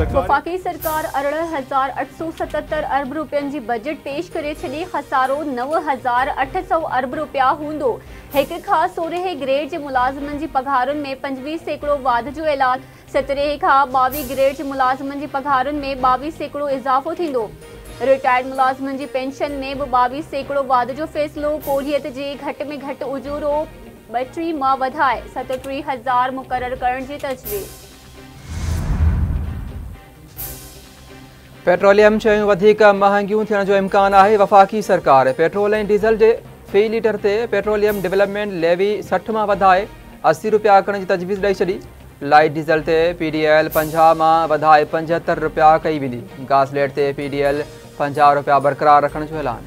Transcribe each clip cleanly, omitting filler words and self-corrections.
वफाकी सरकार 18,877 अरब रुपयनि जी बजट पेश करे छॾी। खसारो 9,800 अरब रुपया हूंदो। 1 खां 16 ग्रेड जे मुलाज़िमनि जी पघारुनि में 25% वाध जो ऐलान। 17 खां 22 ग्रेड जे मुलाज़िमनि जी पघारुनि में 22% इज़ाफ़ो थींदो। रिटायर्ड मुलाज़िमनि जी पेंशन में बि 22% वाध जो फ़ैसिलो। कोरियत जे घटि में घटि उजूरो 32 मां वधाए 37,000 मुक़ररु करण जी तजवीज़। पेट्रोलियम शयूं वधीक महांगियूं थियण जो इम्कान आहे। वफ़ाकी सरकार पेट्रोल ऐं डीज़ल जे फ़ी लीटर ते पेट्रोलियम डेवलपमेंट लेवी 60 मां वधाए 80 रुपया करण जी तजवीज़ ॾेई छॾी। लाइट डीज़ल ते PDL 50 मां वधाए 75 रुपया कई वेंदी। गासलेट ते PDL 50 रुपया बरक़रार रखण जो ऐलान।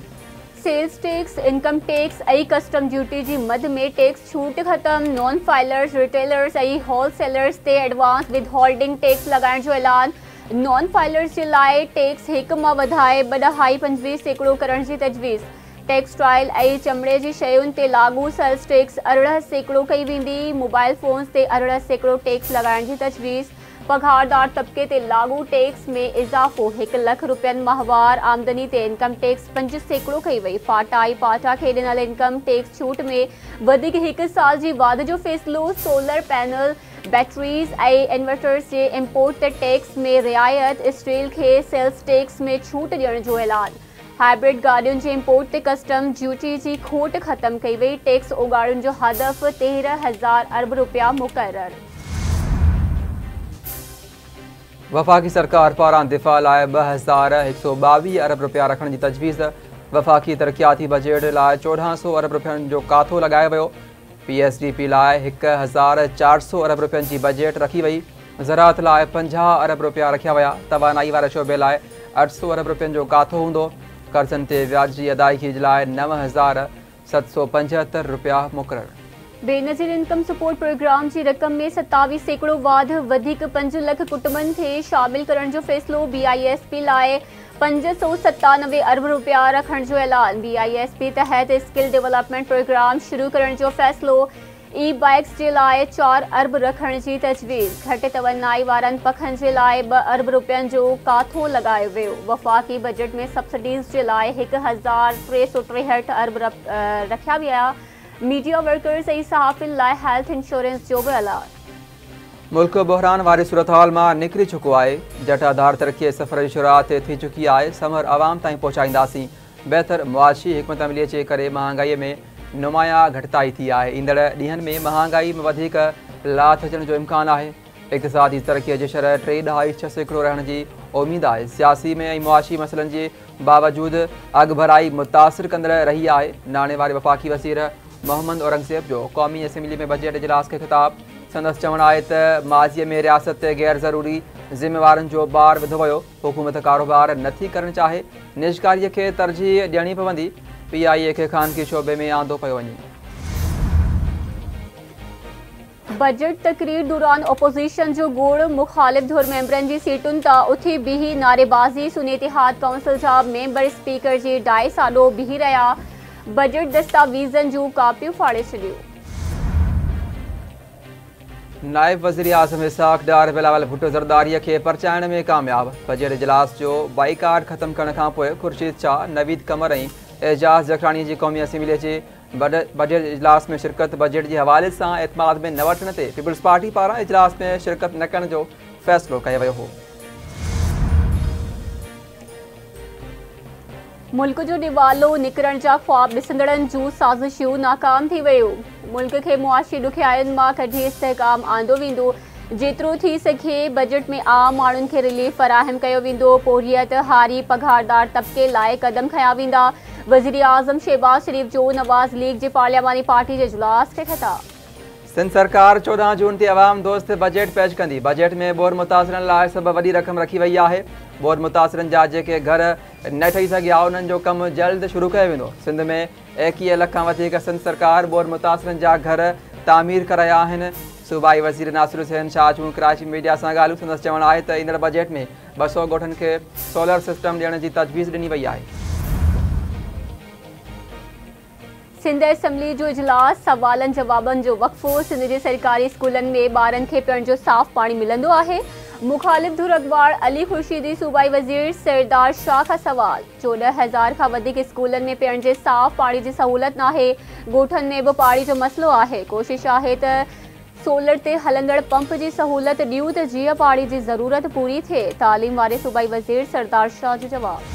सेल्स टैक्स, इनकम टैक्स ऐं कस्टम ड्यूटी जी मद में टैक्स छूट ख़त्म। नॉन फाइलर्स, रिटेलर्स ऐं होलसेलर्स ते एडवांस विद होल्डिंग टैक्स लॻाइण जो ऐलान। नॉन फाइलर्स जे लाइ टैक्स 1 मां वधाए 2.25% करण जी तजवीज़। टेक्सटाइल ऐं चमड़े जी शयुनि ते लागू सेल्स टैक्स 18% कई वेंदी। मोबाइल फ़ोन्स ते 18% टैक्स लॻाइण जी तजवीज़। पघारदार तबिके ते लागू टैक्स में इज़ाफ़ो। 1 लख रुपयनि माहवार आमदनी ते इनकम टैक्स 5% कई वई। फाटा ऐं पाटा खे ॾिनल इनकम टैक्स छूट में वधीक 1 साल जी वाध जो फ़ैसिलो। सोलर पैनल, बैटरीज़ ऐं इन्वर्टर्स जे इम्पोर्ट ते टैक्स में रियायत। स्टील खे सेल्स टैक्स में छूट ॾियण जो ऐलान। हाइब्रिड गाॾियुनि जे इम्पोर्ट ते कस्टम ड्यूटी जी खोट ख़त्म कई वई। टैक्स उगाड़नि जो हदफ़ 13,000 अरब रुपया मुक़ररु। वफ़ाकी सरकार पारां दिफ़ा लाइ 2,122 अरब रुपया रखण जी तजवीज़। वफ़ाकी तरक़ियाती बजट लाइ 1,400 अरब रुपयनि जो काथो लॻायो वियो। PSDP लाइ 1,400 अरब रुपयनि जी बजट रखी वई। ज़राअत लाइ 50 अरब रुपया रखिया विया। तवानाई वारे शोबे लाइ 800 अरब रुपयनि जो काथो हूंदो। कर्ज़नि ते व्याज जी अदायगी जे लाइ 9,775 रुपया मुक़ररु। बेनज़ीर इनकम सपोर्ट प्रोग्राम जी रक़म में 27% वाध। वधीक 5 लख कुटुंबनि खे शामिल करण जो फ़ैसिलो। BISP लाइ 597 अरब रुपया रखण जो ऐलान। BISP तहत स्किल डेवलपमेंट प्रोग्राम शुरू करण जो फ़ैसिलो। ई-बाइक्स जे लाइ 4 अरब रखण जी तजवीज़। घटि तवनाई वारनि पखनि जे लाइ 2 अरब रुपयनि जो काथो लॻायो वियो। वफ़ाकी बजट में सब्सिडीज़ जे लाइ 1,363 अरब रखिया विया। मीडिया वर्कर्स ऐं सहाफ़ियुनि लाइ हेल्थ इंश्योरेंस जो बि ऐलान। मुल्क बहरान वारी सूरतहाल मां निकिरी चुको आहे। जटाधार तरक़ी सफ़र जी शुरूआत थी चुकी आहे। समर आवाम ताईं पहुचाईंदासीं। बहितर मुआशी हिकमत अमलीअ जे करे महांगाईअ में नुमाया घटिताई थी आहे। ईंदड़ ॾींहनि में महांगाई में वधीक लाथ अचण जो इम्कान आहे। इक़्तिसादी तरक़ीअ जी शरह 3.6% रहण जी उमेद आहे। सियासी में ऐं मुआशी मसइलनि जे बावजूदि अघु भराई मुतासिर कंदड़ रही आहे। नाणे वारे वफ़ाकी वज़ीर मोहम्मद औरंगज़ेब जो क़ौमी असेंबली में बजट इजलास खे ख़िताब। संदसि चवणु आहे त माज़ीअ में रियासत ते गैर ज़रूरी ज़िम्मेवारनि जो भार विधो वियो। हुकूमत कारोबार नथी करणु चाहे। निजकारीअ खे तरजीह ॾियणी पवंदी। PIA खे ख़ानगी शोबे में आंदो पियो वञे। बजट तक़रीर दौरान अपोज़िशन जो गोड़। मुख़ालिफ़ धुर मेंबरनि जी सीटुनि तां उथी बीही नारेबाज़ी। सुन्नी इतिहाद काउंसिल जा मेंबर स्पीकर जे डाइस आॾो बीही रहिया। बजट दस्तावेज़नि जूं कापियूं फाड़े छॾियूं। नाइब वज़ीर आज़म इसाक़ डार बिलावल भुट्टो ज़रदारीअ खे परचाइण में कामयाब। बजट इजलास जो बाइकाट ख़त्म करण खां पोइ ख़ुर्शीद शाह, नवीद कमर ऐं एजाज़ जखरानी जी क़ौमी असेंबलीअ जे बजट इजलास में शिरकत। बजट जे हवाले सां एतमाद में न वठण ते पीपल्स पार्टी पारां इजलास में शिरकत न करण जो फ़ैसिलो कयो वियो हो। मुल्क जो दिवालो निकिरण जा ख़्वाब ॾिसंदड़नि जूं साज़िशूं नाकाम थी वियूं। मुल्क खे मुआशी ॾुखियारियुनि मां कढी इस्तेहकाम आंदो वेंदो। जेतिरो थी सघे बजट में आम माण्हुनि खे रिलीफ फराहम कयो वेंदो। पोरियत हारी पघारदार तबिके लाइ क़दम खंया वेंदा। वज़ीर आज़म शहबाज शरीफ़ जो नवाज़ लीग जे पार्लियामानी पार्टी जे इजलास खे ख़िताब। सिंध सरकार 14 जून ते अवाम दोस्त बजट पेश कंदी। बजट में बोर मुतासिरनि लाइ सभु वॾी रक़म रखी वई आहे। बोर मुतासिरनि जा जेके घर न ठही सघिया उन्हनि जो कमु जल्द शुरू कयो वेंदो। सिंध में 21 लख खां वधीक सिंध सरकार बोर मुतासिरनि जा घर तामीर कराया आहिनि। सूबाई वज़ीर नासिर हुसैन शाह जूं कराची मीडिया सां ॻाल्हियूं। संदसि चवणु आहे त ईंदड़ बजट में 200 ॻोठनि खे सोलर सिस्टम ॾियण जी तजवीज़ ॾिनी वई आहे। सिंध असेंबली जो इजलास सवालनि जवाबनि जो वक़फ़ो। सिंध जे सरकारी स्कूलनि में ॿारनि खे पीअण जो साफ़ पाणी मिलंदो आहे। मुखालिफ धुर अखबार अली खुर्शीदी सूबाई वज़ीर सरदार शाह का सवाल। 14,000 खां वधीक स्कूलनि में पीअण जे साफ़ पाणी जी सहूलत नाहे, ॻोठनि में बि पाणी जो मसइलो आहे। कोशिश आहे त सोलर ते हलंदड़ पंप जी सहूलत ॾियूं त जीअं पाणी जी ज़रूरत पूरी थिए। तालीम वारे सूबाई वज़ीर सरदार शाह जो जवाब।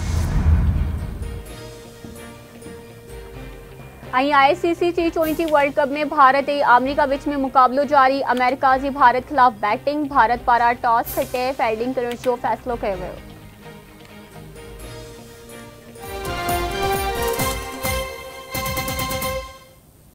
ICC T20 वर्ल्ड कप में भारत ऐं अमेरिका विच में मुक़ाबलो जारी। अमेरिका जी भारत ख़िलाफ़ बैटिंग। भारत पारां टॉस खटे फील्डिंग करण जो फ़ैसिलो कयो वियो।